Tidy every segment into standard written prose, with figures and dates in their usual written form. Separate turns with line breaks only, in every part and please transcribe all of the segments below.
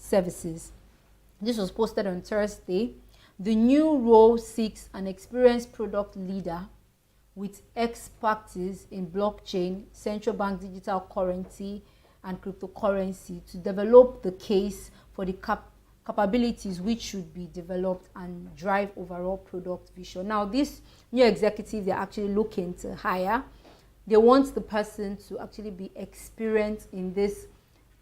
services. This was posted on Thursday. The new role seeks an experienced product leader with expertise in blockchain, central bank digital currency, and cryptocurrency to develop the case for the capabilities which should be developed and drive overall product vision. Now, this new executive they're actually looking to hire, they want the person to actually be experienced in this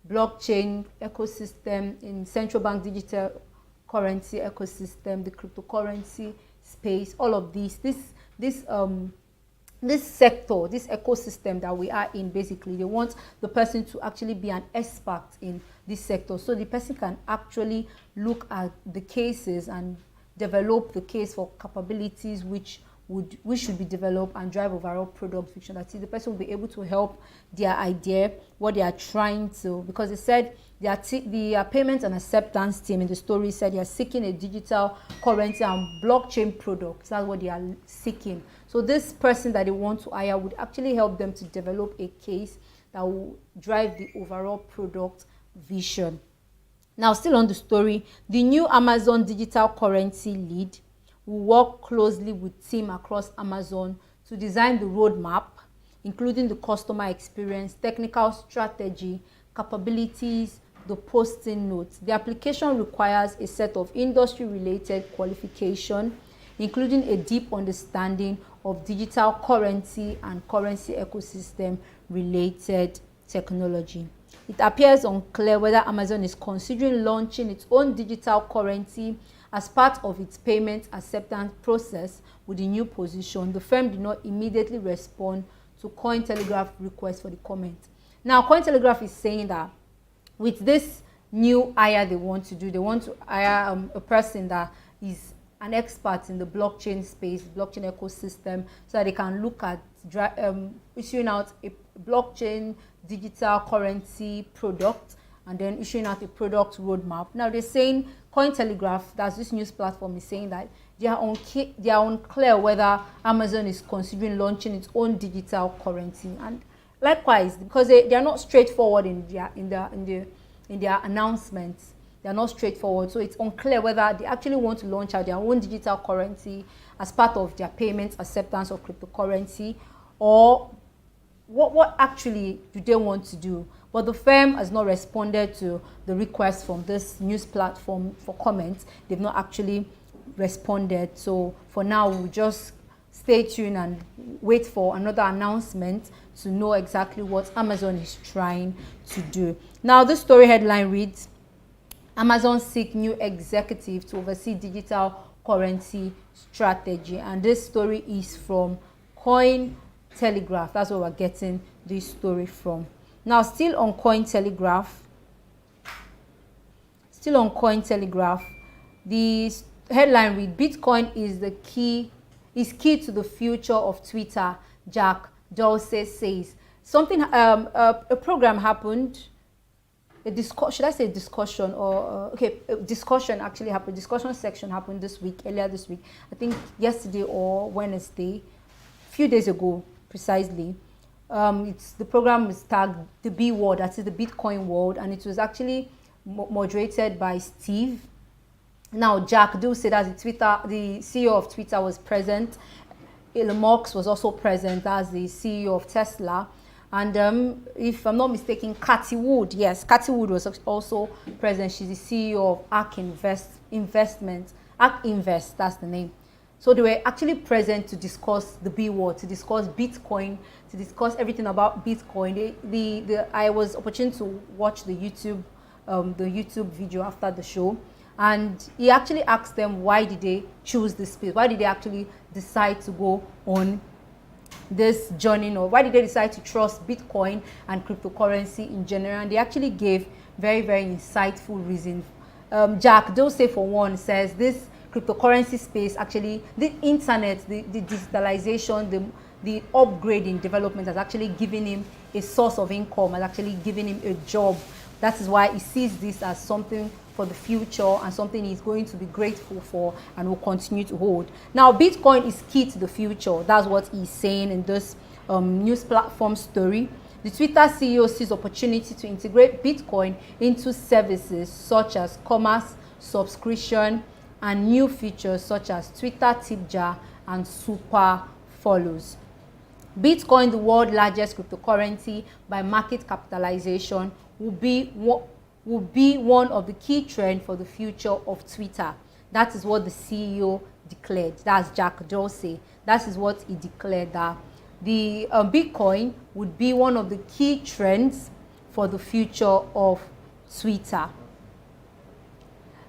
blockchain ecosystem, in central bank digital currency ecosystem, the cryptocurrency space, all of this sector, this ecosystem that we are in. Basically, they want the person to actually be an expert in this sector, so the person can actually look at the cases and develop the case for capabilities which should be developed and drive overall product vision. That is, the person will be able to help their idea, what they are trying to, because they said the payment and acceptance team in the story said they are seeking a digital currency and blockchain product. That's what they are seeking. So this person that they want to hire would actually help them to develop a case that will drive the overall product vision. Now, still on the story, the new Amazon digital currency lead will work closely with teams across Amazon to design the roadmap, including the customer experience, technical strategy, capabilities, the posting notes. The application requires a set of industry-related qualification, including a deep understanding of digital currency and currency ecosystem related technology. It appears unclear whether Amazon is considering launching its own digital currency as part of its payment acceptance process with the new position. The firm did not immediately respond to Cointelegraph request for the comment. Now, Cointelegraph is saying that with this new hire they want to hire a person that is an expert in the blockchain space, blockchain ecosystem, so that they can look at issuing out a blockchain digital currency product and then issuing out a product roadmap. Now, they're saying Cointelegraph, that's this news platform, is saying that they are unclear whether Amazon is considering launching its own digital currency. And likewise, because they are not straightforward in their announcements, they are not straightforward. So it's unclear whether they actually want to launch out their own digital currency as part of their payment acceptance of cryptocurrency, or what actually do they want to do. But the firm has not responded to the request from this news platform for comments. They've not actually responded. So for now, we'll just stay tuned and wait for another announcement to know exactly what Amazon is trying to do. Now, this story headline reads, Amazon seek new executive to oversee digital currency strategy. And this story is from Cointelegraph. That's where we're getting this story from. Now, still on Cointelegraph, the headline reads, Bitcoin is key to the future of Twitter, Jack Dorsey says. Something, a program happened, a discussion actually happened, discussion section happened earlier this week, I think yesterday or Wednesday, a few days ago precisely. The program was tagged the B World, that is the Bitcoin World, and it was actually moderated by Steve. Now, Jack Dorsey, that's the CEO of Twitter, was present. Elon Musk was also present as the CEO of Tesla. And if I'm not mistaken, Cathie Wood was also present. She's the CEO of ARK Invest, that's the name. So they were actually present to discuss the B World, to discuss Bitcoin, to discuss everything about Bitcoin. I was opportune to watch the YouTube video after the show, and he actually asked them why did they choose this space, why did they actually decide to go on this journey, or why did they decide to trust Bitcoin and cryptocurrency in general. And they actually gave very, very insightful reasons. Jack Dorsey, for one, says this cryptocurrency space, actually the internet, the digitalization, the upgrading development has actually given him a source of income, has actually given him a job. That is why he sees this as something for the future and something he's going to be grateful for and will continue to hold. Now, Bitcoin is key to the future. That's what he's saying in this news platform story. The Twitter CEO sees opportunity to integrate Bitcoin into services such as commerce, subscription, and new features such as Twitter tip jar and super follows. Bitcoin, the world's largest cryptocurrency by market capitalization, will be one of the key trends for the future of Twitter. That is what the CEO declared. That's Jack Dorsey. That is what he declared, that the Bitcoin would be one of the key trends for the future of Twitter.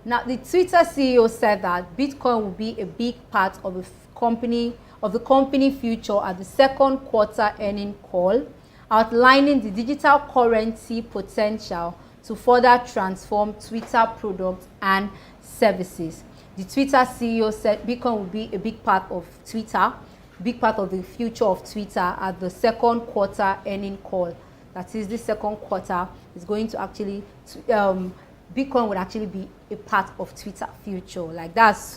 Now, the Twitter CEO said that Bitcoin will be a big part of the company future at the second quarter earnings call, outlining the digital currency potential to further transform Twitter products and services. The Twitter CEO said Bitcoin will be a big part of Twitter, big part of the future of Twitter at the second quarter earnings call. That is, the second quarter is going to actually, Bitcoin would actually be a part of Twitter future. Like, that's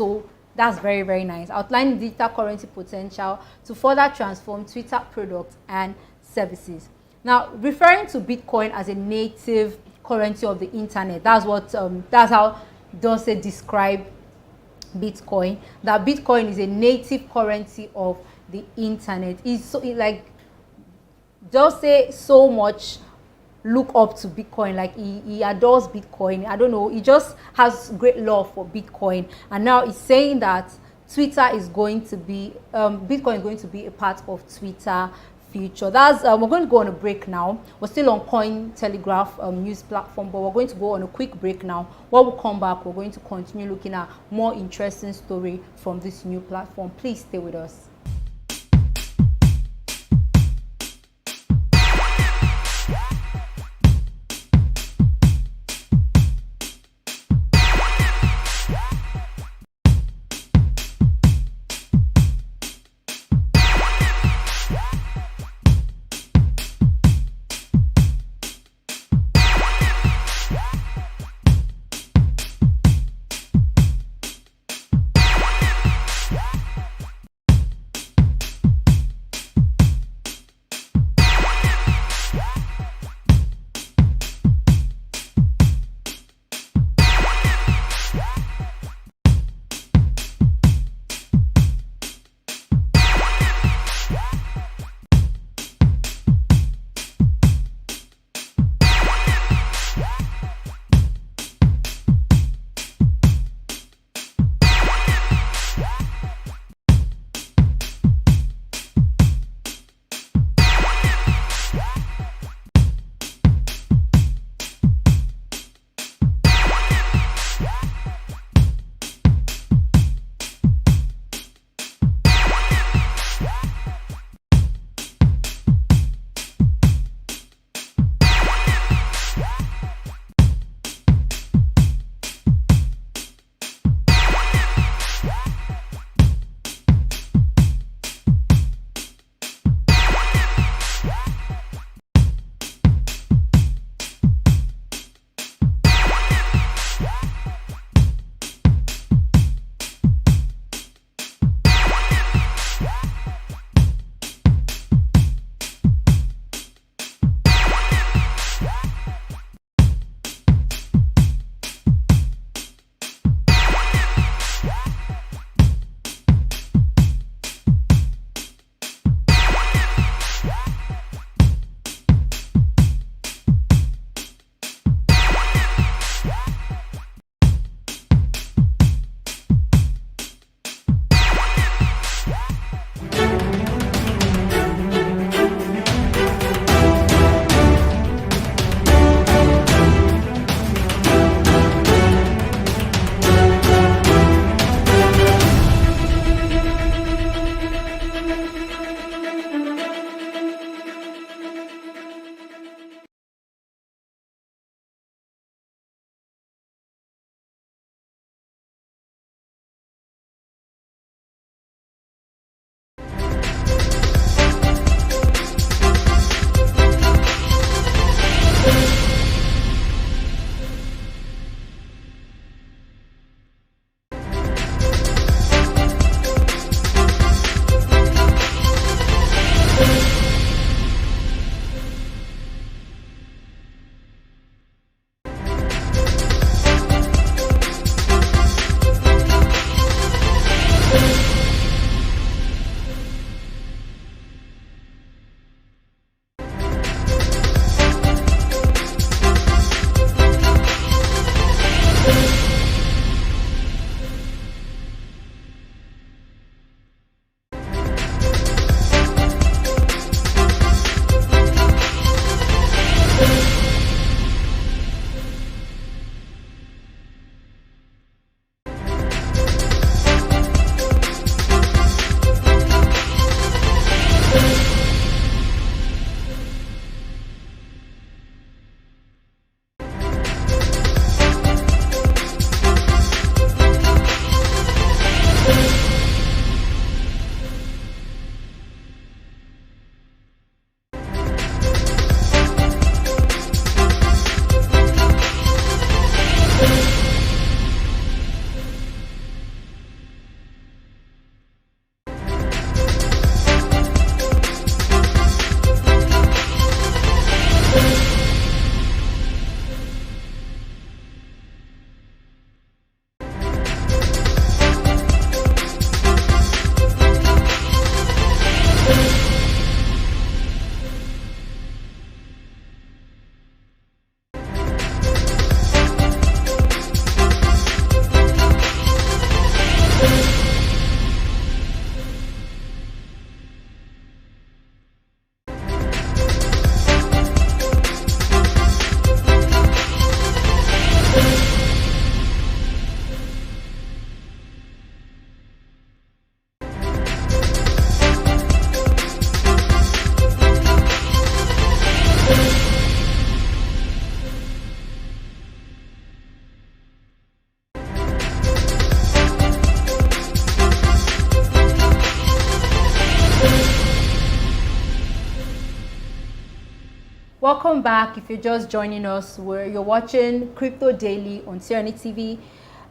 very, very nice. Outlining digital currency potential to further transform Twitter products and services. Now, referring to Bitcoin as a native currency of the internet, that's how Dorsey described Bitcoin. That Bitcoin is a native currency of the internet. Dorsey so much look up to Bitcoin, like he adores Bitcoin. I don't know, he just has great love for Bitcoin, and now he's saying that Twitter is going to be Bitcoin is going to be a part of Twitter future. That's we're going to go on a break now. We're still on Cointelegraph news platform, but we're going to go on a quick break now. When we come back, we're going to continue looking at more interesting story from this new platform. Please stay with us. Welcome back. If you're just joining us, you're watching Crypto Daily on Tyranny TV,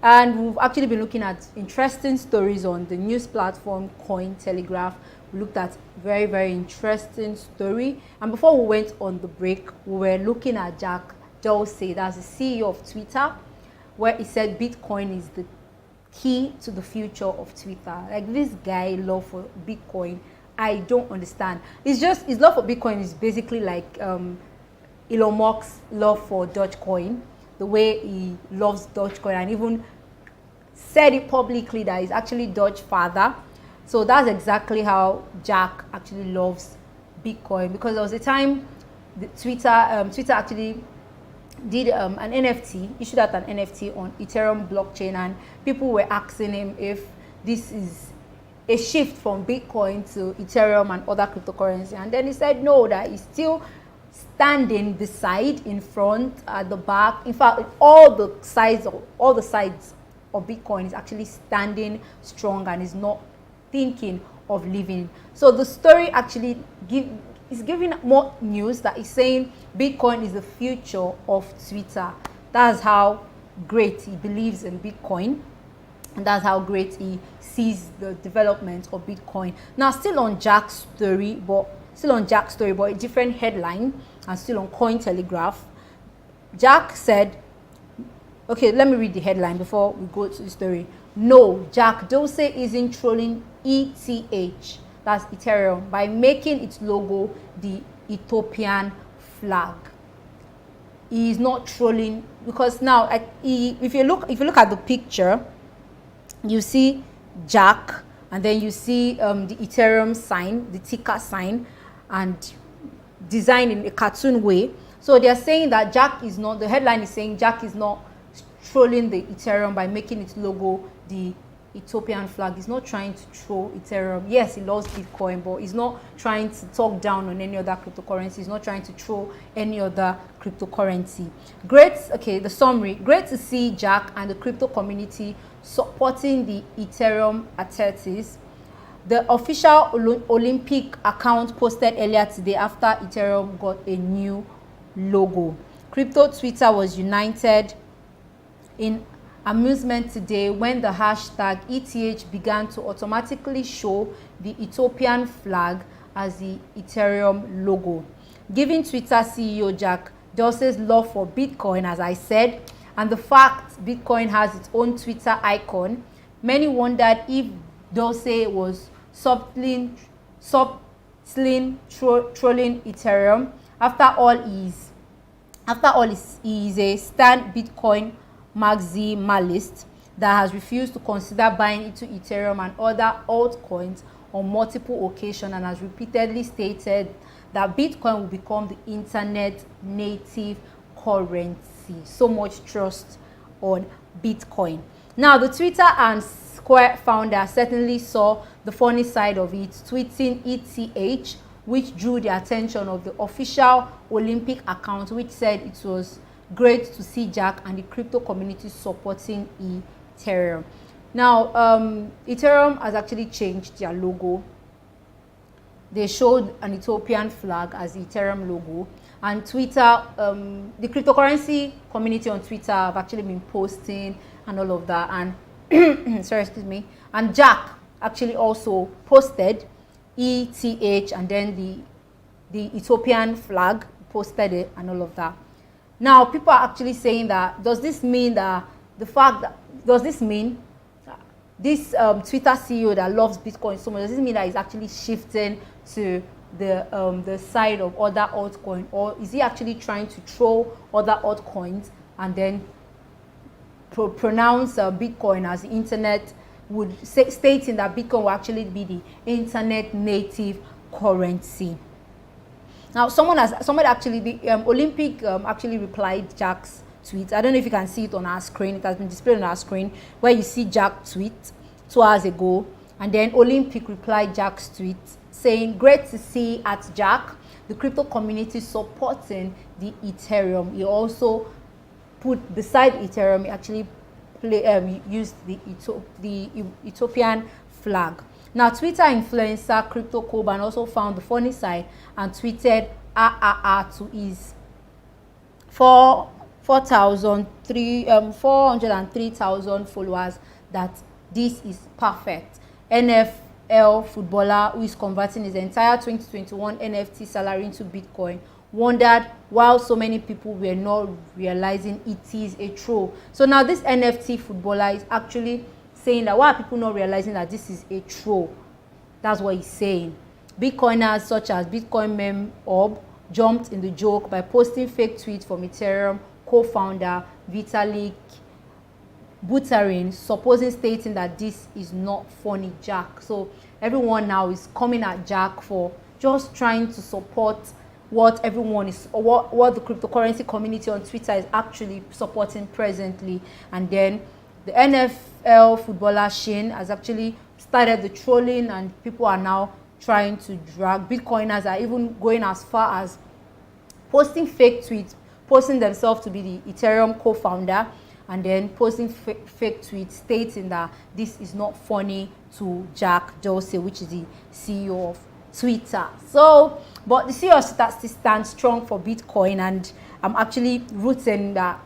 and we've actually been looking at interesting stories on the news platform Cointelegraph. We looked at very, very interesting story, and before we went on the break, we were looking at Jack Dorsey, that's the CEO of Twitter, where he said Bitcoin is the key to the future of Twitter. Like, this guy love for Bitcoin, I don't understand. It's just his love for Bitcoin is basically like Elon Musk's love for Dogecoin, the way he loves Dogecoin, and even said it publicly that he's actually Doge father. So that's exactly how Jack actually loves Bitcoin, because there was a time Twitter actually did an NFT, issued out an NFT on Ethereum blockchain, and people were asking him if this is a shift from Bitcoin to Ethereum and other cryptocurrency, and then he said no, that he's still standing beside, in front, at the back. In fact, all the sides of Bitcoin is actually standing strong and is not thinking of leaving. So the story actually is giving more news that is saying Bitcoin is the future of Twitter. That's how great he believes in Bitcoin, and that's how great he sees the development of Bitcoin. Now, still on Jack's story, but a different headline, and still on Cointelegraph. Jack said, okay, let me read the headline before we go to the story. No, Jack Dorsey isn't trolling ETH, that's Ethereum, by making its logo the Ethiopian flag. He is not trolling, because now if you look at the picture, you see Jack, and then you see the Ethereum sign, the ticker sign, and designed in a cartoon way. So they're saying that Jack is not, the headline is saying Jack is not trolling the Ethereum by making its logo the Ethiopian flag. He's not trying to troll Ethereum. Yes, he loves Bitcoin, but he's not trying to talk down on any other cryptocurrency. He's not trying to troll any other cryptocurrency. The summary. Great to see Jack and the crypto community supporting the Ethereum activities. The official Olympic account posted earlier today after Ethereum got a new logo. Crypto Twitter was united in amusement today when the hashtag ETH began to automatically show the Ethiopian flag as the Ethereum logo, giving Twitter CEO Jack Dorsey's love for Bitcoin, as I said, and the fact Bitcoin has its own Twitter icon. Many wondered if Dorsey was subtly trolling Ethereum. After all, he is a stand Bitcoin maximalist that has refused to consider buying into Ethereum and other altcoins on multiple occasions, and has repeatedly stated that Bitcoin will become the internet native currency. So much trust on Bitcoin. Now, the Twitter and Square founder certainly saw the funny side of it, tweeting ETH, which drew the attention of the official Olympic account, which said it was great to see Jack and the crypto community supporting Ethereum. Now, Ethereum has actually changed their logo. They showed an Ethiopian flag as the Ethereum logo, and Twitter, the cryptocurrency community on Twitter have actually been posting and all of that, and and Jack actually also posted ETH, and then the Ethiopian flag, posted it and all of that. Now, people are actually saying that, does this mean this Twitter CEO that loves Bitcoin so much, does this mean that he's actually shifting to the side of other altcoins, or is he actually trying to troll other altcoins and then pronounce Bitcoin as the internet, stating that Bitcoin will actually be the internet native currency? Now, somebody actually, the Olympic actually replied Jack's tweet. I don't know if you can see it on our screen. It has been displayed on our screen, where you see Jack tweet 2 hours ago, and then Olympic replied Jack's tweet saying, "Great to see at Jack, the crypto community supporting the Ethereum." He also put beside Ethereum, he actually used the Ethiopian flag. Now, Twitter influencer Crypto Coban also found the funny side and tweeted, to his 403,000 followers that this is perfect. NFL footballer who is converting his entire 2021 NFT salary into Bitcoin wondered why so many people were not realizing it is a troll. So now this NFT footballer is actually saying that why are people not realizing that this is a troll? That's what he's saying. Bitcoiners such as Bitcoin Meme Orb jumped in the joke by posting fake tweets from Ethereum co-founder Vitalik Buterin, supposing stating that this is not funny, Jack. So everyone now is coming at Jack for just trying to support what everyone is, or what the cryptocurrency community on Twitter is actually supporting presently. And then the NFL footballer Shane has actually started the trolling, and people are now trying to drag. Bitcoiners are even going as far as posting fake tweets, posting themselves to be the Ethereum co-founder, and then posting fake tweets stating that this is not funny to Jack Dorsey, which is the CEO of Twitter. So, but the CEO of Twitter still stands strong for Bitcoin, and I'm actually rooting that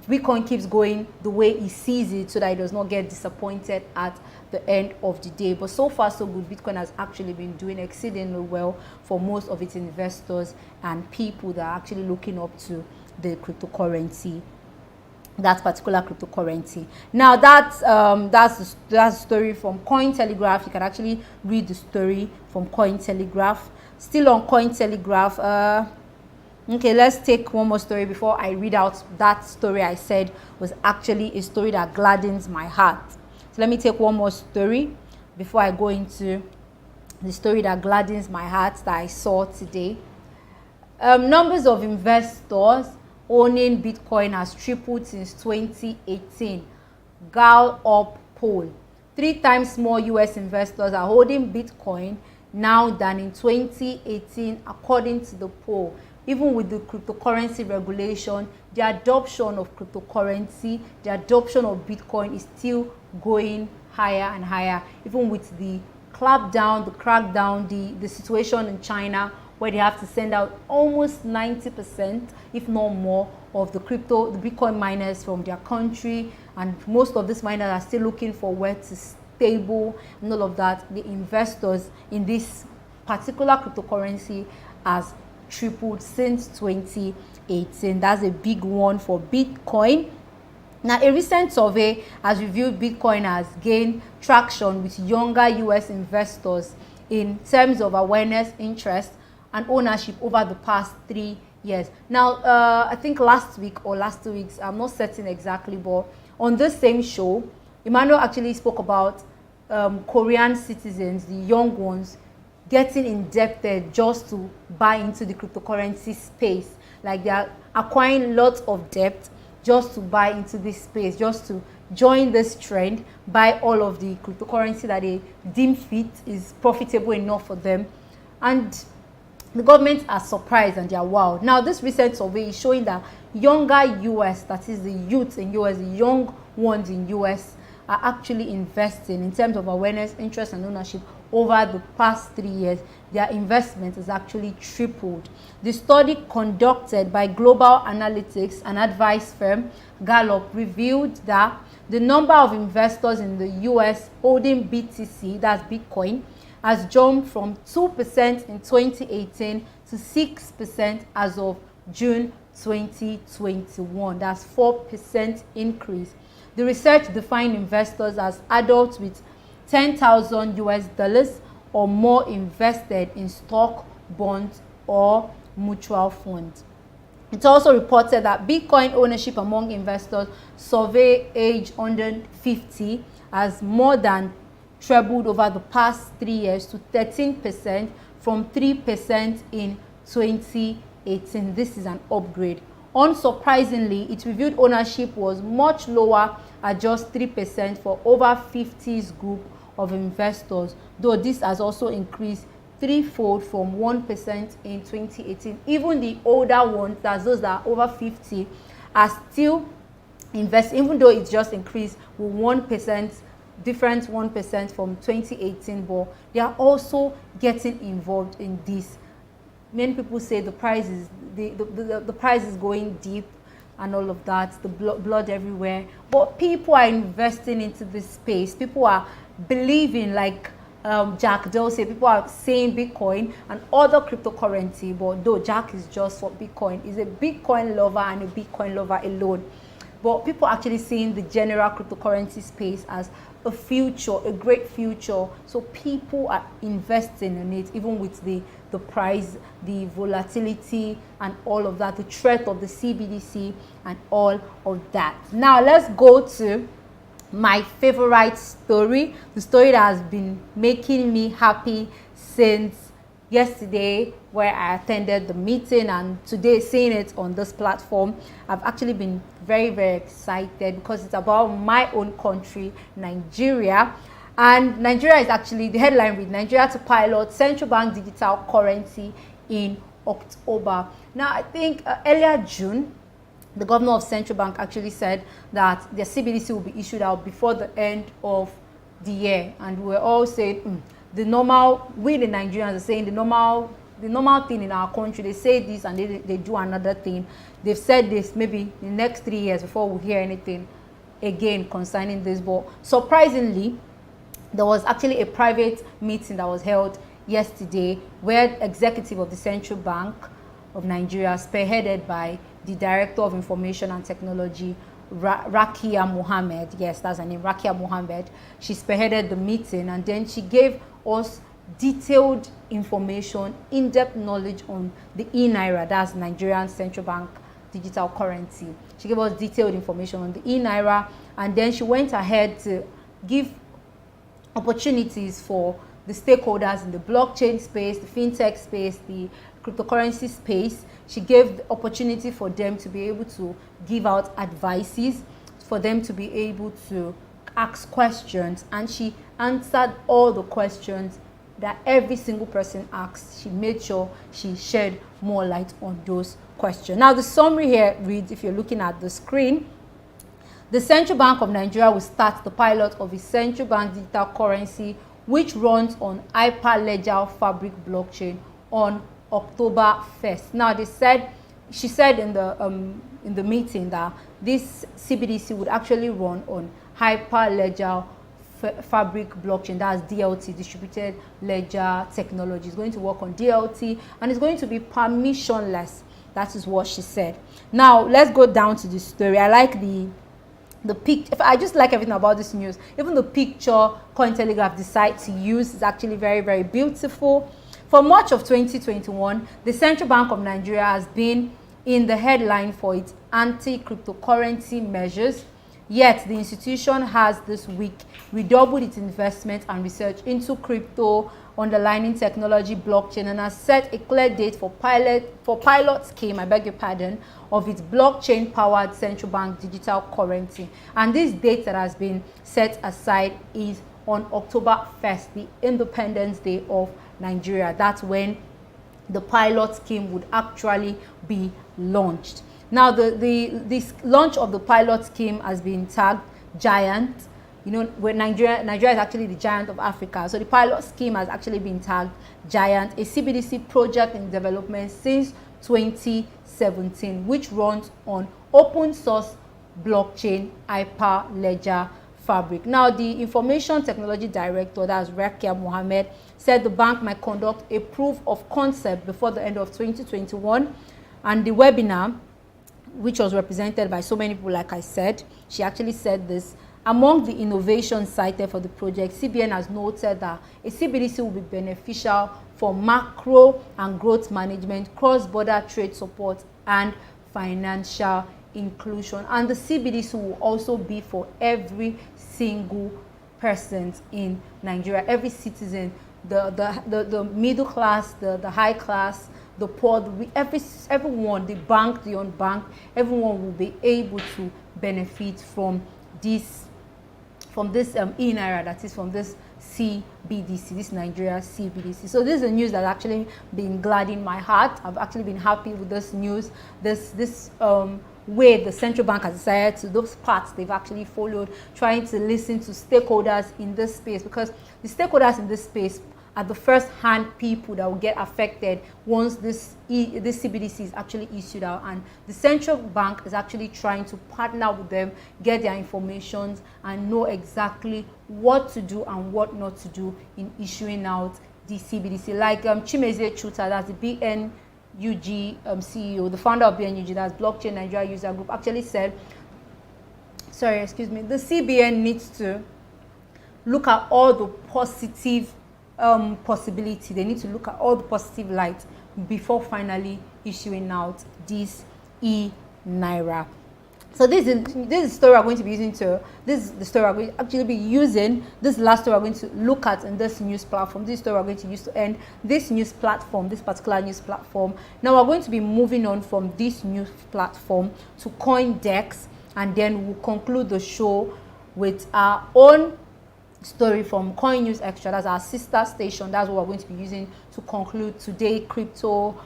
Bitcoin keeps going the way he sees it, so that he does not get disappointed at the end of the day. But so far so good. Bitcoin has actually been doing exceedingly well for most of its investors and people that are actually looking up to the cryptocurrency, that particular cryptocurrency. Now that's the story from Cointelegraph. You can actually read the story from Cointelegraph. Still on Cointelegraph, okay, let's take one more story before I read out that story I said was actually a story that gladdens my heart. So let me take one more story before I go into the story that gladdens my heart that I saw today. Numbers of investors owning Bitcoin has tripled since 2018. Gallup poll. 3 times more US investors are holding Bitcoin now than in 2018, according to the poll. Even with the cryptocurrency regulation, the adoption of cryptocurrency, the adoption of Bitcoin is still going higher and higher. Even with the clampdown, the crackdown, the situation in China, where they have to send out almost 90%, if not more, of the Bitcoin miners from their country, and most of these miners are still looking for where to stable and all of that. The investors in this particular cryptocurrency has tripled since 2018. That's a big one for Bitcoin. Now, a recent survey has revealed Bitcoin has gained traction with younger US investors in terms of awareness, interest, and ownership over the past 3 years. Now, I think last week or last 2 weeks, I'm not certain exactly, but on this same show, Emmanuel actually spoke about Korean citizens, the young ones, getting indebted just to buy into the cryptocurrency space. Like they are acquiring lots of debt just to buy into this space, just to join this trend, buy all of the cryptocurrency that they deem fit is profitable enough for them. And the government are surprised and they are wowed. Now, this recent survey is showing that younger US, that is the youth in US, the young ones in US, are actually investing in terms of awareness, interest, and ownership. Over the past 3 years, their investment has actually tripled. The study conducted by global analytics and advice firm Gallup revealed that the number of investors in the US holding BTC, that's Bitcoin, has jumped from 2% in 2018 to 6% as of June 2021. That's 4% increase. The research defined investors as adults with $10,000 US or more invested in stock, bonds, or mutual funds. It also reported that Bitcoin ownership among investors surveyed age under 50 has more than trebled over the past 3 years to 13% from 3% in 2018. This is an upgrade. Unsurprisingly, it revealed ownership was much lower at just 3% for over 50's group of investors, though this has also increased threefold from 1% in 2018. Even the older ones, that's those that are over 50, are still investing, even though it's just increased with 1%, different 1% from 2018, but they are also getting involved in this. many people say the price is the price is going deep and all of that, the blood everywhere. But people are investing into this space. People are believing, like Jack Dorsey, people are saying Bitcoin and other cryptocurrency, but though Jack is just for Bitcoin, he's a Bitcoin lover and a Bitcoin lover alone. But people are actually seeing the general cryptocurrency space as a future, a great future. So people are investing in it, even with the price, the volatility and all of that, the threat of the CBDC and all of that. Now let's go to my favorite story, the story that has been making me happy since yesterday, where I attended the meeting, and today seeing it on this platform. I've actually been very, very excited because it's about my own country, Nigeria. And Nigeria is actually, the headline reads, Nigeria to pilot central bank digital currency in October. Now, I think earlier June, the governor of central bank actually said that the CBDC will be issued out before the end of the year. And we're all saying, the normal, we the Nigerians are saying the normal thing in our country. They say this and they do another thing. They've said this maybe in the next 3 years before we hear anything again concerning this. But surprisingly, there was actually a private meeting that was held yesterday where executive of the Central Bank of Nigeria, spearheaded by the Director of Information and Technology, Rakia Mohammed, yes, that's her name, Rakia Mohammed. She spearheaded the meeting, and then she gave us detailed information, in-depth knowledge on the e-Naira, that's Nigerian Central Bank digital currency. She gave us detailed information on the e-Naira, and then she went ahead to give opportunities for the stakeholders in the blockchain space, the fintech space, the cryptocurrency space. She gave the opportunity for them to be able to give out advices, for them to be able to ask questions, and she answered all the questions that every single person asked. She made sure she shed more light on those questions. Now, the summary here reads, if you're looking at the screen, the Central Bank of Nigeria will start the pilot of a central bank digital currency, which runs on Hyperledger Fabric blockchain on October 1st. Now, she said in the meeting that this CBDC would actually run on Hyperledger Fabric blockchain, that's DLT, distributed ledger technology. It's going to work on DLT and it's going to be permissionless. That is what she said. Now let's go down to the story. I like the picture. I just like everything about this news. Even the picture Cointelegraph decided to use is actually very, very beautiful. For much of 2021, the Central Bank of Nigeria has been in the headline for its anti-cryptocurrency measures. Yet, the institution has this week redoubled its investment and research into crypto, underlying technology, blockchain, and has set a clear date for pilot scheme, I beg your pardon, of its blockchain-powered central bank digital currency. And this date that has been set aside is on October 1st, the Independence Day of Nigeria. That's when the pilot scheme would actually be launched. Now, this launch of the pilot scheme has been tagged Giant. You know, where Nigeria is actually the giant of Africa. So the pilot scheme has actually been tagged Giant, a CBDC project in development since 2017, which runs on open source blockchain Hyperledger Fabric. Now, the Information Technology Director, that's Rakia Mohammed, said the bank might conduct a proof of concept before the end of 2021, and the webinar, which was represented by so many people, like I said, she actually said this. Among the innovations cited for the project, CBN has noted that a CBDC will be beneficial for macro and growth management, cross-border trade support, and financial inclusion. And the CBDC will also be for every single person in Nigeria, every citizen, the middle class, the high class, the poor, everyone, the bank, the unbanked, everyone will be able to benefit from this e-Naira, that is from this CBDC, this Nigeria CBDC. So this is a news that actually been gladdening my heart. I've actually been happy with this news, this way the central bank has decided to, those paths they've actually followed, trying to listen to stakeholders in this space, because the stakeholders in this space are the first-hand people that will get affected once this CBDC is actually issued out, and the central bank is actually trying to partner with them, get their information, and know exactly what to do and what not to do in issuing out the CBDC. Like Chimezie Chuta, that's the BNUG CEO, the founder of BNUG, that's Blockchain Nigeria User Group, actually said, the CBN needs to look at all the positive possibility. They need to look at all the positive light before finally issuing out this e-Naira. So this is the story we're going to be using this is the story we're going to actually be using. This last story we're going to look at in this news platform. This story we're going to use to end this news platform, this particular news platform. Now we're going to be moving on from this news platform to CoinDesk, and then we'll conclude the show with our own story from Coin News Extra. That's our sister station. That's what we're going to be using to conclude today's crypto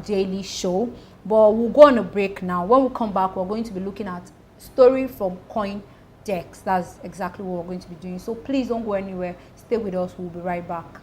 daily show. But we'll go on a break now. When we come back, we're going to be looking at story from CoinDesk. That's exactly what we're going to be doing. So please don't go anywhere. Stay with us. We'll be right back.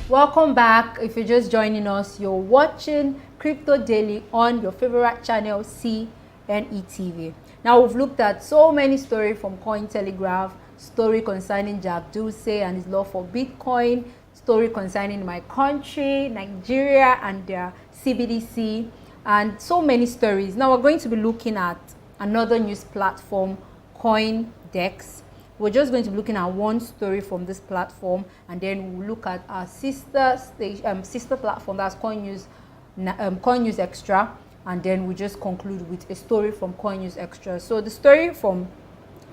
Welcome back. If you're just joining us, you're watching Crypto Daily on your favorite channel, CNE TV. Now, we've looked at so many stories from Cointelegraph, story concerning Jack Dorsey and his love for Bitcoin, story concerning my country, Nigeria, and their CBDC, and so many stories. Now we're going to be looking at another news platform, CoinDesk. We're just going to be looking at one story from this platform, and then we'll look at our sister platform, that's Coin News Extra, and then we just conclude with a story from Coin News Extra. So the story from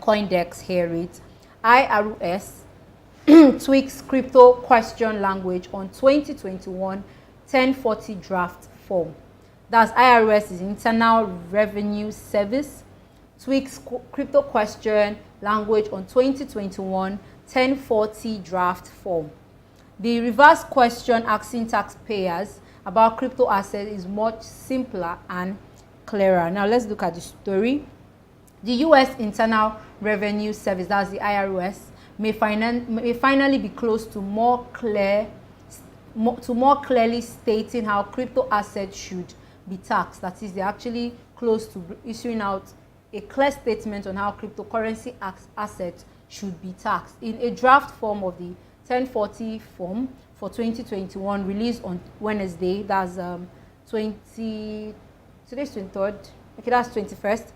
CoinDesk here reads: IRS tweaks crypto question language on 2021 1040 draft form. That's IRS is Internal Revenue Service tweaks crypto question language on 2021 1040 draft form. The reverse question asking taxpayers about crypto assets is much simpler and clearer. Now let's look at the story. The U.S. Internal Revenue Service, that's the IRS, may finally be close to more clearly stating how crypto assets should be taxed. That is, they're actually close to issuing out a clear statement on how cryptocurrency assets should be taxed. In a draft form of the 1040 form for 2021, released on Wednesday, that's today's 23rd, okay, that's 21st.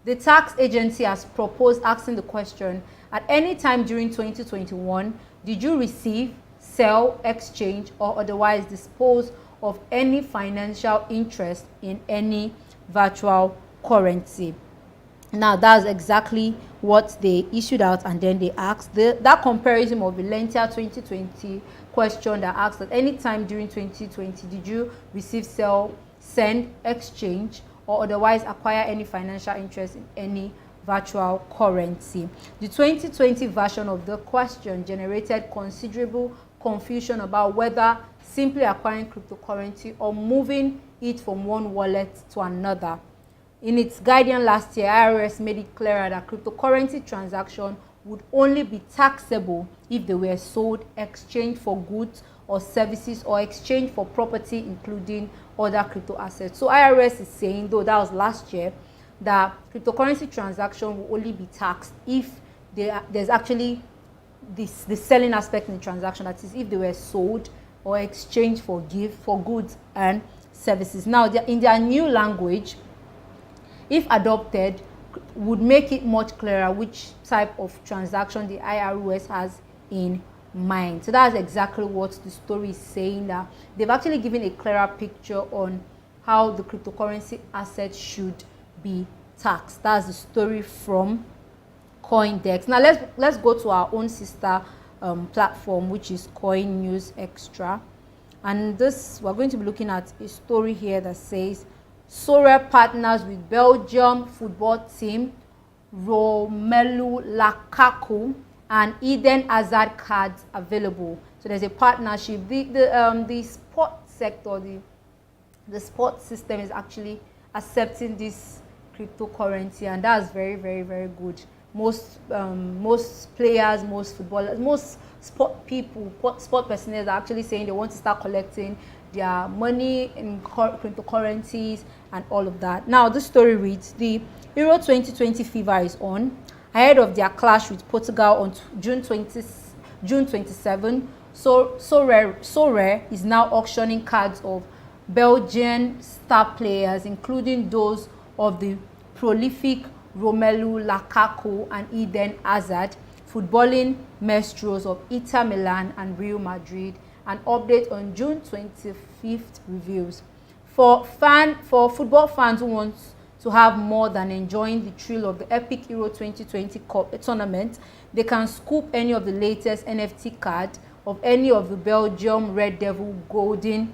The tax agency has proposed asking the question: at any time during 2021, did you receive, sell, exchange, or otherwise dispose of any financial interest in any virtual currency? Now that's exactly what they issued out, and then they asked that comparison of the lengthier 2020 question that asked at any time during 2020 did you receive, sell, send, exchange, or otherwise acquire any financial interest in any virtual currency. The 2020 version of the question generated considerable confusion about whether simply acquiring cryptocurrency or moving it from one wallet to another. In its guidance last year, IRS made it clearer that cryptocurrency transactions would only be taxable if they were sold, exchanged for goods or services, or exchanged for property, including other crypto assets. So IRS is saying, though that was last year, that cryptocurrency transaction will only be taxed if there's actually the selling aspect in the transaction. That is, if they were sold or exchanged for goods and services. Now, in their new language, if adopted, would make it much clearer which type of transaction the IRS has in mind. So that's exactly what the story is saying, that they've actually given a clearer picture on how the cryptocurrency assets should be taxed. That's the story from CoinDesk. Now let's go to our own sister platform, which is Coin News Extra, and this we're going to be looking at a story here that says Sorare partners with Belgium football team Romelu Lukaku and Eden Hazard cards available. So there's a partnership. The sports sector, the sports system is actually accepting this cryptocurrency, and that's very, very, very good. Most players, most footballers, most sport personnel are actually saying they want to start collecting their money in cryptocurrencies and all of that. Now this story reads: the Euro 2020 fever is on. Ahead of their clash with Portugal on June 27, Sorare is now auctioning cards of Belgian star players, including those of the prolific Romelu Lukaku and Eden Hazard, footballing maestros of Inter Milan and Real Madrid. An update on June 25th reveals. For football fans who want to have more than enjoying the thrill of the epic Euro 2020 tournament, they can scoop any of the latest NFT card of any of the Belgium Red Devil golden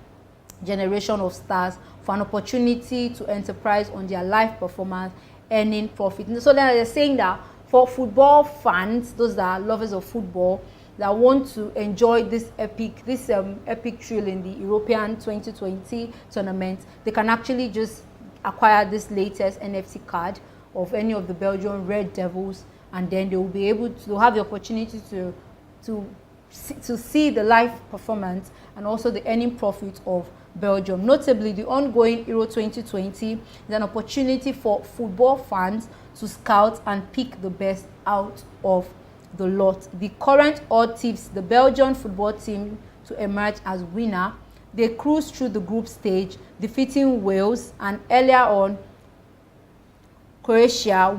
generation of stars for an opportunity to enterprise on their live performance, earning profit. So then they're saying that for football fans, those that are lovers of football, that want to enjoy this epic thrill in the European 2020 tournament, they can actually just acquire this latest NFT card of any of the Belgian Red Devils, and then they will be able to have the opportunity to see the live performance and also the earning profit of Belgium. Notably, the ongoing Euro 2020 is an opportunity for football fans to scout and pick the best out of the lot. The current odd tips: the Belgian football team to emerge as winner. They cruised through the group stage, defeating Wales, and earlier on Croatia,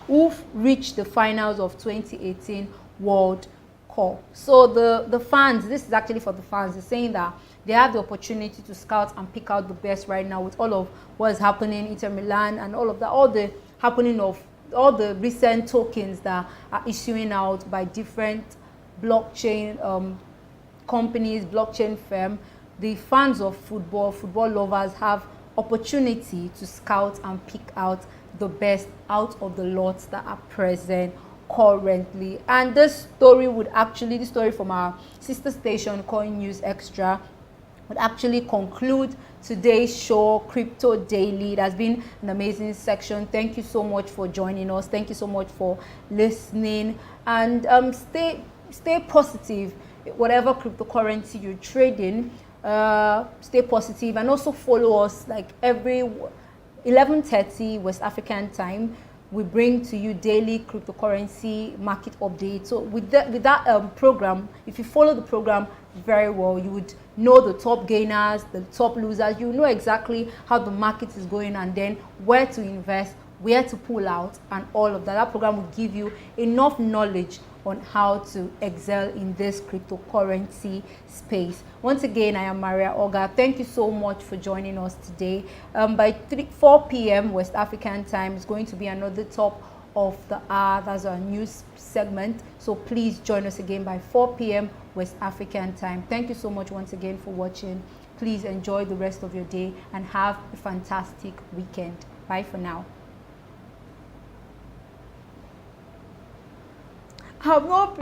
who reached the finals of 2018 World Cup. So the fans, this is actually for the fans, they're saying that they have the opportunity to scout and pick out the best right now with all of what is happening, Inter Milan and all of that, all the happening of all the recent tokens that are issuing out by different blockchain companies, blockchain firm. The fans of football lovers have opportunity to scout and pick out the best out of the lots that are present currently. And this story from our sister station Coin News Extra would actually conclude today's show, Crypto Daily. It has been an amazing section. Thank you so much for joining us. Thank you so much for listening, and stay positive. Whatever cryptocurrency you're trading, stay positive, and also follow us like every 11:30 West African time. We bring to you daily cryptocurrency market updates. So with that program, if you follow the program very well, you would know the top gainers, the top losers. You know exactly how the market is going, and then where to invest, where to pull out, and all of that. That program will give you enough knowledge on how to excel in this cryptocurrency space. Once again, I am Maria Oga. Thank you so much for joining us today. By 4 p.m. West African time is going to be another top of the hour. That's our news segment. So please join us again by 4 p.m. West African time. Thank you so much once again for watching. Please enjoy the rest of your day and have a fantastic weekend. Bye for now. Have not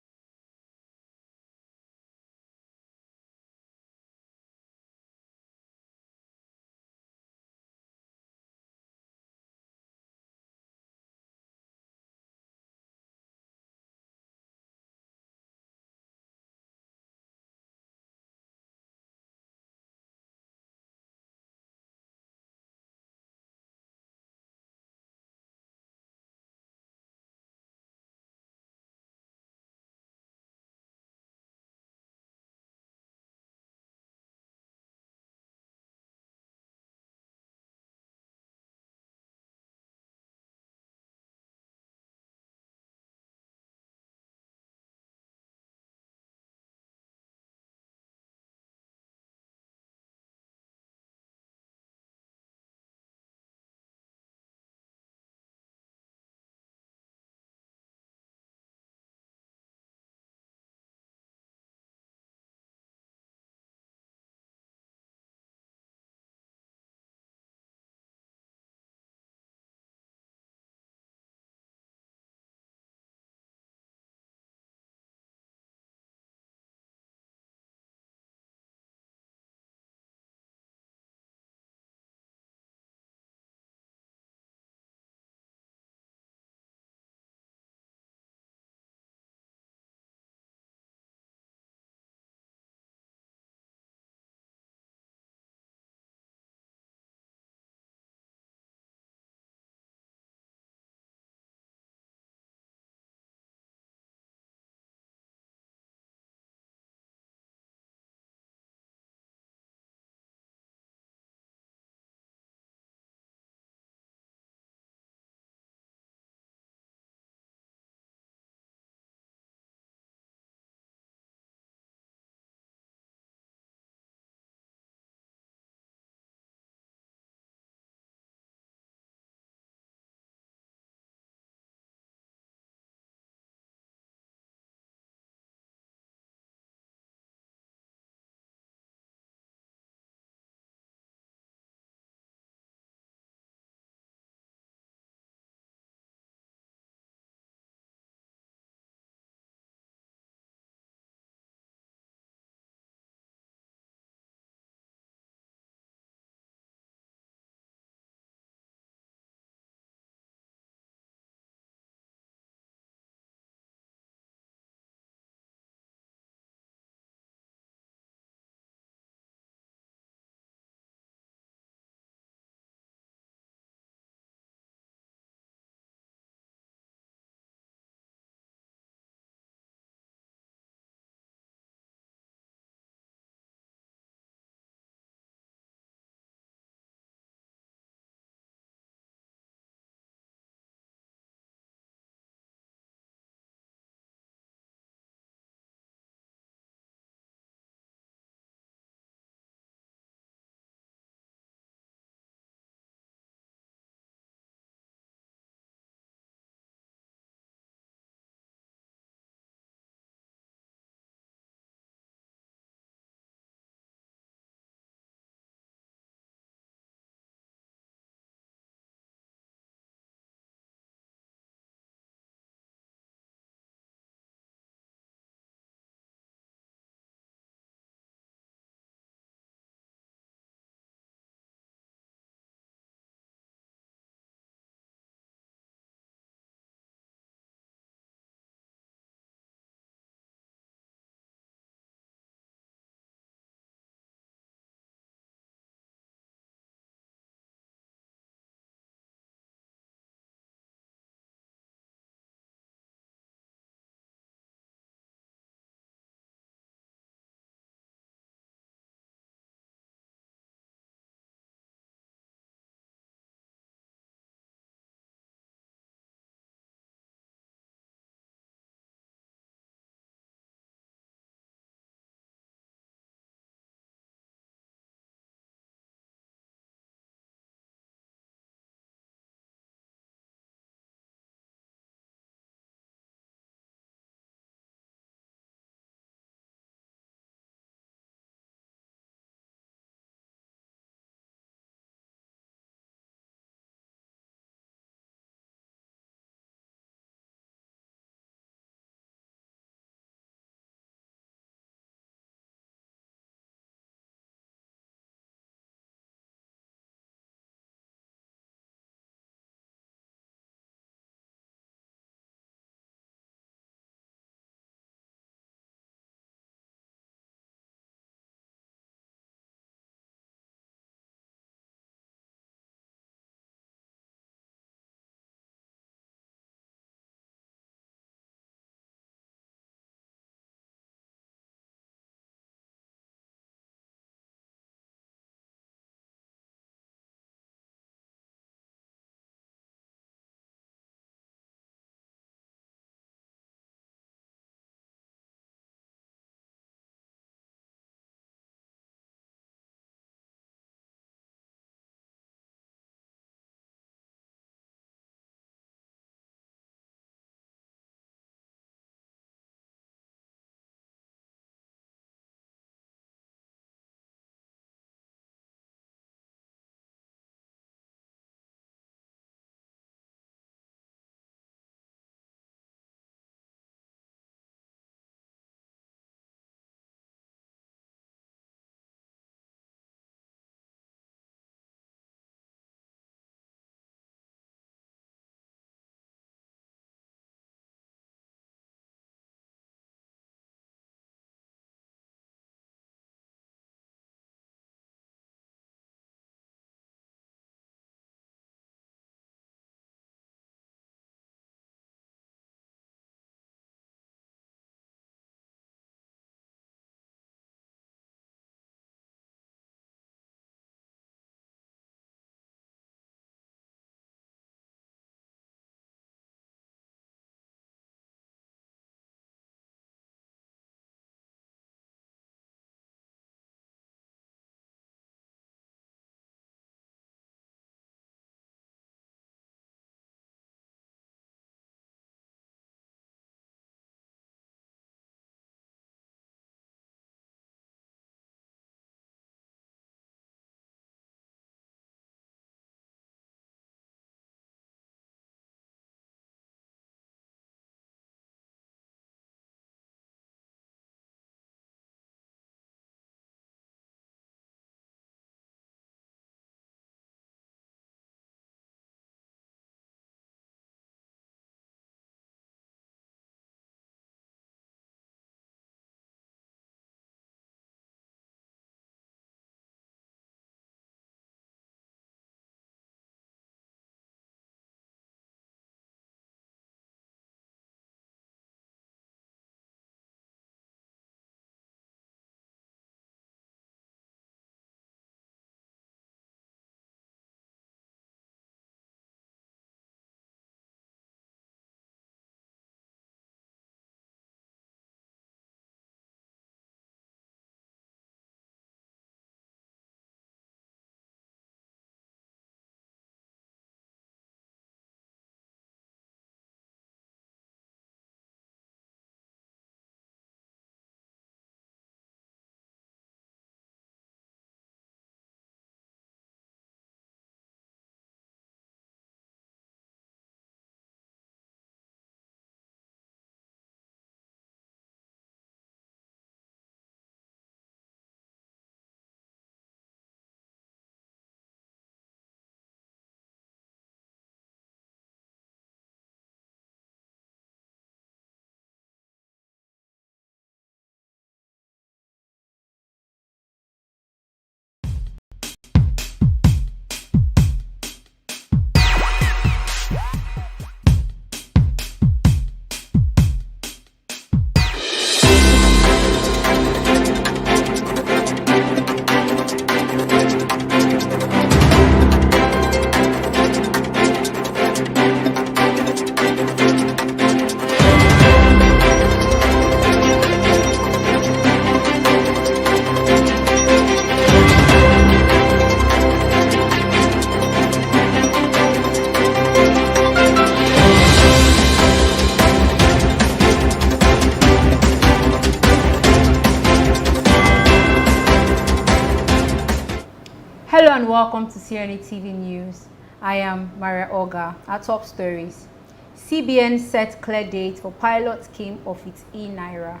Hello and welcome to CRNA TV News. I am Maria Oga. Our top stories. CBN set clear date for pilot scheme of its e-Naira.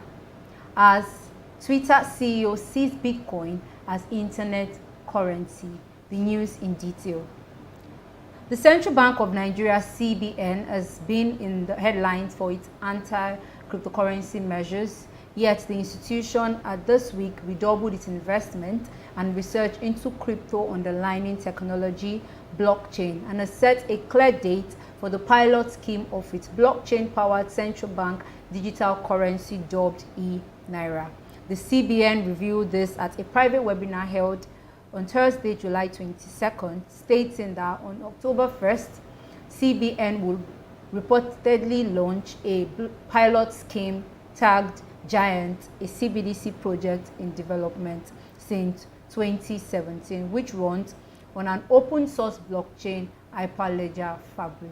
As Twitter CEO sees Bitcoin as internet currency. The news in detail. The Central Bank of Nigeria, CBN, has been in the headlines for its anti-cryptocurrency measures, yet the institution this week redoubled its investment and research into crypto underlying technology, blockchain, and has set a clear date for the pilot scheme of its blockchain-powered central bank digital currency dubbed e-Naira. The CBN revealed this at a private webinar held on Thursday, July 22nd, stating that on October 1st, CBN will reportedly launch a pilot scheme tagged Giant, a CBDC project in development since 2017, which runs on an open source blockchain Hyperledger Fabric.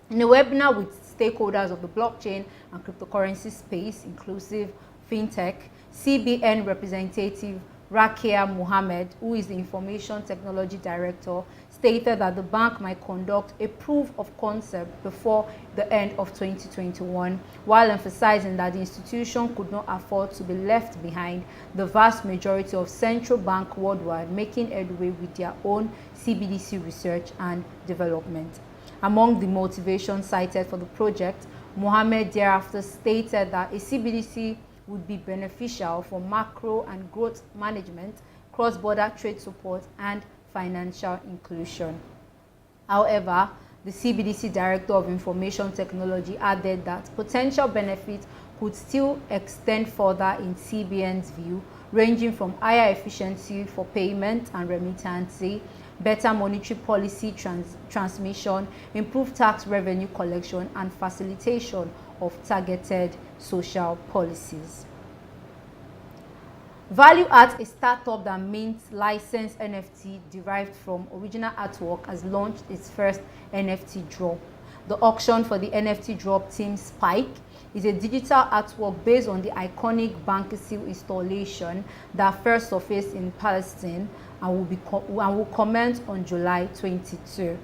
In a webinar with stakeholders of the blockchain and cryptocurrency space, inclusive fintech, CBN representative Rakia Mohammed, who is the Information Technology Director, stated that the bank might conduct a proof of concept before the end of 2021, while emphasizing that the institution could not afford to be left behind the vast majority of central banks worldwide making headway with their own CBDC research and development. Among the motivations cited for the project, Mohammed thereafter stated that a CBDC would be beneficial for macro and growth management, cross-border trade support, and financial inclusion. However, the CBDC Director of Information Technology added that potential benefits could still extend further in CBN's view, ranging from higher efficiency for payment and remittance, better monetary policy transmission, improved tax revenue collection, and facilitation of targeted social policies. Value Art, a startup that mints licensed NFT derived from original artwork, has launched its first NFT drop. The auction for the NFT drop, Team Spike, is a digital artwork based on the iconic Banky Seal installation that first surfaced in Palestine and will commence on July 22.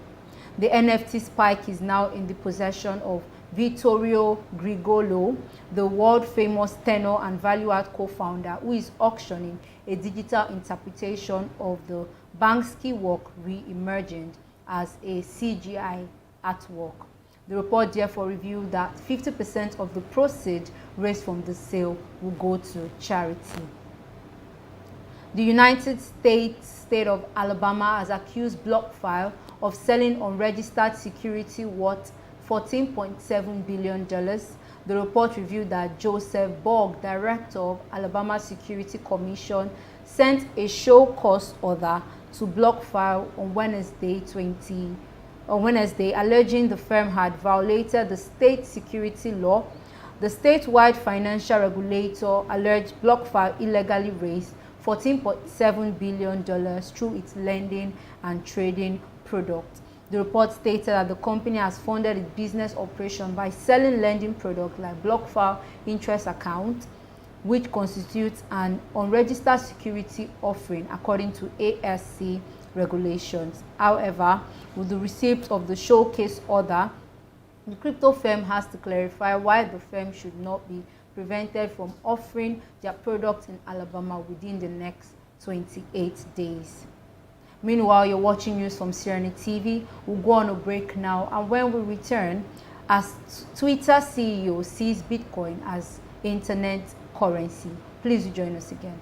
The NFT Spike is now in the possession of Vittorio Grigolo, the world-famous tenor and Value Art co-founder, who is auctioning a digital interpretation of the Banksy work re-emerging as a CGI artwork. The report therefore revealed that 50% of the proceeds raised from the sale will go to charity. The United States state of Alabama has accused BlockFi of selling unregistered security worth $14.7 billion. The report revealed that Joseph Borg, director of Alabama Security Commission, sent a show cause order to BlockFi on Wednesday, alleging the firm had violated the state security law. The statewide financial regulator alleged BlockFi illegally raised $14.7 billion through its lending and trading products. The report stated that the company has funded its business operation by selling lending products like BlockFi interest account, which constitutes an unregistered security offering according to ASC regulations. However, with the receipt of the showcase order, the crypto firm has to clarify why the firm should not be prevented from offering their products in Alabama within the next 28 days. Meanwhile, you're watching news from CRNA TV. We'll go on a break now, and when we return, as Twitter CEO sees Bitcoin as internet currency. Please join us again.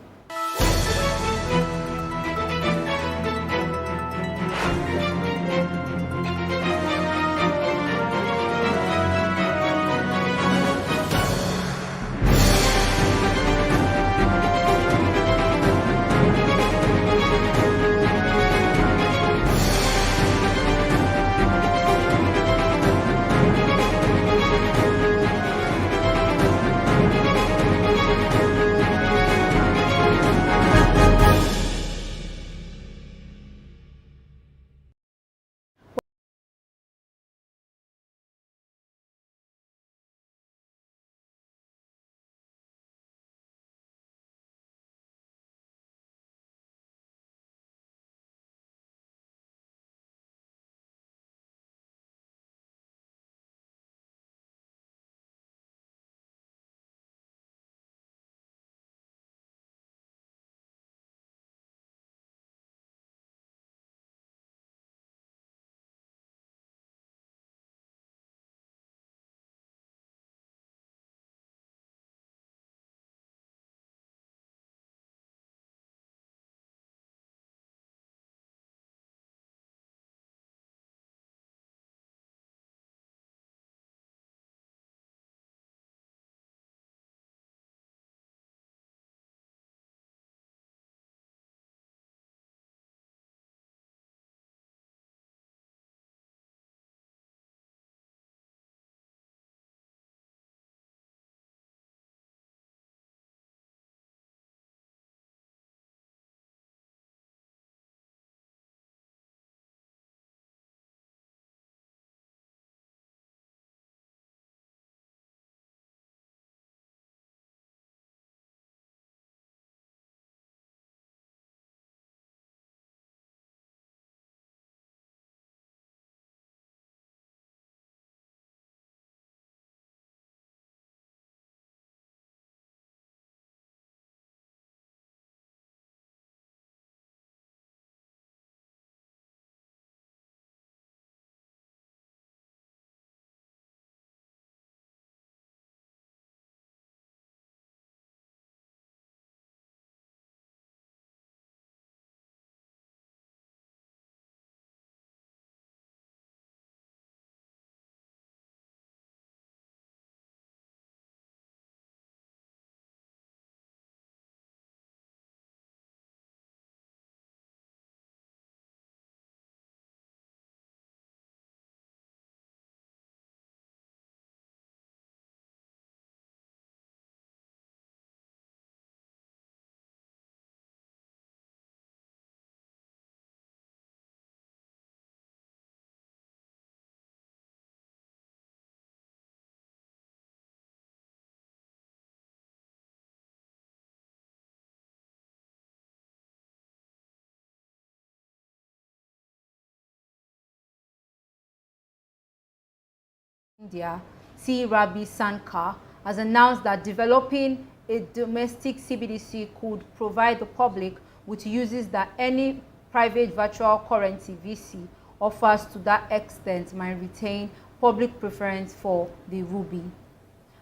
India, C. Ravi Shankar, has announced that developing a domestic CBDC could provide the public with uses that any private virtual currency (VC) offers. To that extent might retain public preference for the rupee.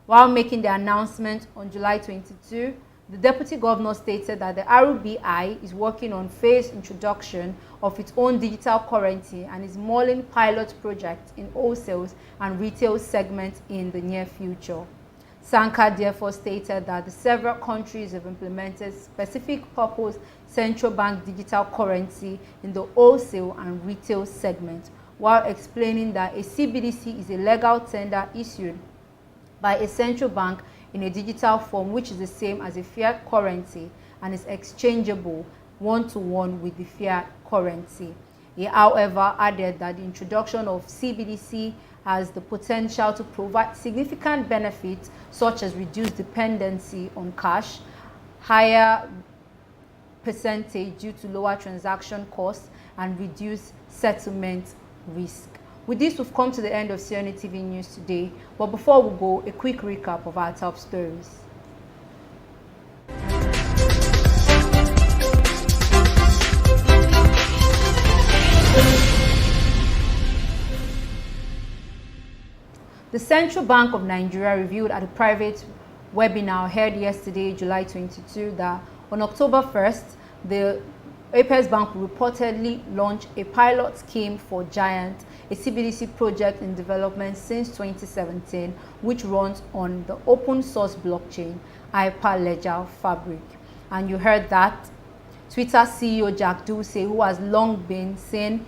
While making the announcement on July 22, the Deputy Governor stated that the RBI is working on phased introduction of its own digital currency and is mulling pilot projects in wholesale and retail segments in the near future. Shankar therefore stated that the several countries have implemented specific purpose central bank digital currency in the wholesale and retail segment, while explaining that a CBDC is a legal tender issued by a central bank in a digital form which is the same as a fiat currency and is exchangeable one-to-one with the fiat currency. He, however, added that the introduction of CBDC has the potential to provide significant benefits such as reduced dependency on cash, higher percentage due to lower transaction costs, and reduced settlement risk. With this, we've come to the end of Sione TV News today. But before we go, a quick recap of our top stories. The Central Bank of Nigeria revealed at a private webinar held yesterday, July 22, that on October 1st, the Apex Bank will reportedly launch a pilot scheme for Giant, a CBDC project in development since 2017, which runs on the open source blockchain Hyperledger Fabric. And you heard that Twitter CEO Jack Dorsey, who has long seen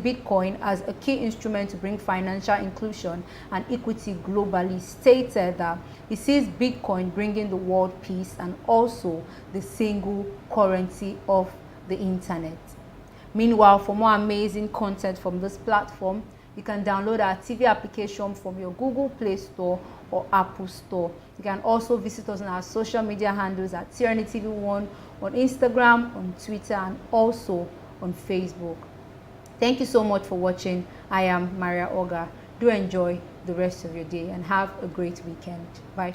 Bitcoin as a key instrument to bring financial inclusion and equity globally, stated that he sees Bitcoin bringing the world peace and also the single currency of the internet. Meanwhile, for more amazing content from this platform, you can download our TV application from your Google Play Store or Apple Store. You can also visit us on our social media handles at Sione TV 1 on Instagram, on Twitter, and also on Facebook. Thank you so much for watching. I am Maria Oga. Do enjoy the rest of your day and have a great weekend. Bye.